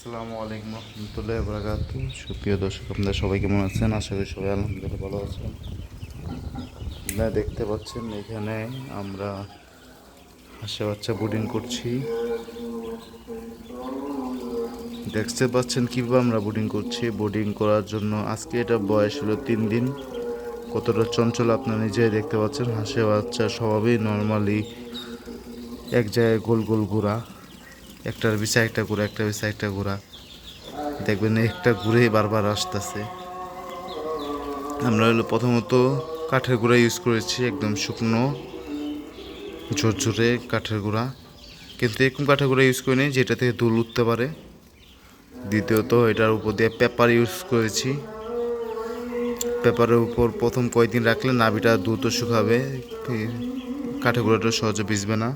আসসালামু আলাইকুম রহমতুল্লাহি ওয়া বারাকাতুহু। সুপ্রিয় দর্শক, আপনারা সবাই কেমন আছেন? আশা করি সবাই আলহামদুলিল্লাহ ভালো আছেন। আপনারা দেখতে পাচ্ছেন এখানে আমরা হাঁসের বাচ্চা ব্রুডিং করছি। দেখতে পাচ্ছেন কীভাবে আমরা ব্রুডিং করছি। ব্রুডিং করার জন্য আজকে এটা বয়স হলো 3 দিন। কতটা চঞ্চল আপনারা নিজেই দেখতে পাচ্ছেন। হাঁসের বাচ্চা স্বভাবেই নর্মালি এক জায়গায় গোল গোল ঘোরা, একটার পিছে একটা ঘোরা, একটার পিছে একটা ঘোরা। দেখবেন একটা ঘুরেই বারবার আসতেছে। আমরা হলো প্রথমত কাঠের গুঁড়া ইউজ করেছি, একদম শুকনো ঝরঝরে কাঠের গুঁড়া, কিন্তু এরকম কাঠের গুঁড়া ইউজ করিনি যেটা থেকে ধুল উঠতে পারে। দ্বিতীয়ত এটার উপর দিয়ে পেপার ইউজ করেছি। পেপারের উপর প্রথম কয়েকদিন রাখলে নাভিটা দ্রুত শুকাবে, কাঠের গুঁড়াটা সহজে ভিজবে না।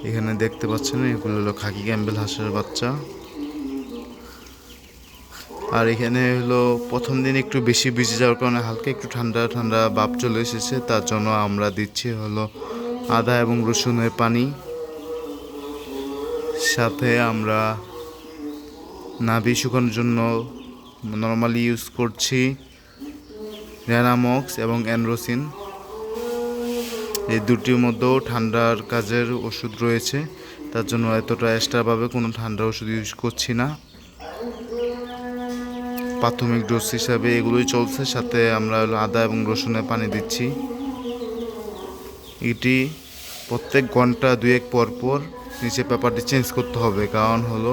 এখানে দেখতে পাচ্ছেন এগুলো হলো খাকি ক্যাম্বেল হাঁসের বাচ্চা। আর এখানে হলো প্রথম দিন একটু বেশি ভিজে যাওয়ার কারণে হালকা একটু ঠান্ডা ঠান্ডা ভাব চলে এসেছে। তার জন্য আমরা দিচ্ছি হলো আদা এবং রসুনের পানি। সাথে আমরা নাভি শুকানোর জন্য নর্মালি ইউজ করছি রেনামক্স এবং অ্যানরোসিন। এই দুটির মধ্যেও ঠান্ডার কাজের ওষুধ রয়েছে, তার জন্য এতটা এক্সট্রাভাবে কোনো ঠান্ডার ওষুধ ইউজ করছি না। প্রাথমিক ডোজ হিসাবে এগুলোই চলছে। সাথে আমরা হলো আদা এবং রসুনের পানি দিচ্ছি। এটি প্রত্যেক ঘন্টা 2-1 পর পর নিচে পেপারটি চেঞ্জ করতে হবে, কারণ হলো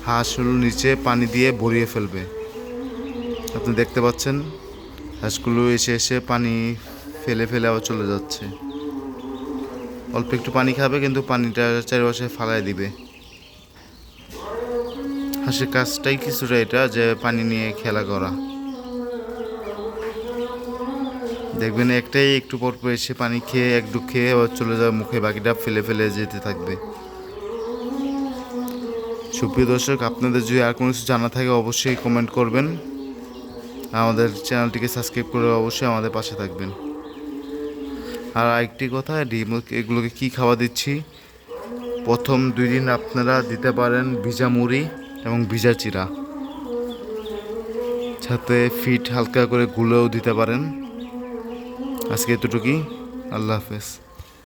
হাঁস হলো নিচে পানি দিয়ে ভরিয়ে ফেলবে। আপনি দেখতে পাচ্ছেন হাঁসগুলো এসে এসে পানি ফেলে ফেলে আবার চলে যাচ্ছে। অল্প একটু পানি খাবে, কিন্তু পানিটা চারপাশে ফালায় দিবে। হাঁসের কাজটাই কিছুটা এটা, যে পানি নিয়ে খেলা করা। দেখবেন একটাই একটু পর পর এসে পানি খেয়ে এক ডুব খেয়ে আবার চলে যাবে মুখে, বাকিটা ফেলে ফেলে যেতে থাকবে। সুপ্রিয় দর্শক, আপনাদের যদি আর কোনো কিছু জানা থাকে অবশ্যই কমেন্ট করবেন। আমাদের চ্যানেলটিকে সাবস্ক্রাইব করে অবশ্যই আমাদের পাশে থাকবেন। আর আরেকটি কথা, ডিম এগুলোকে কী খাওয়া দিচ্ছি, প্রথম 2 দিন আপনারা দিতে পারেন ভিজা মুড়ি এবং ভিজা চিরা, সাথে ফিট হালকা করে গুলেও দিতে পারেন। আজকে এতটুকুই। আল্লাহ হাফেজ।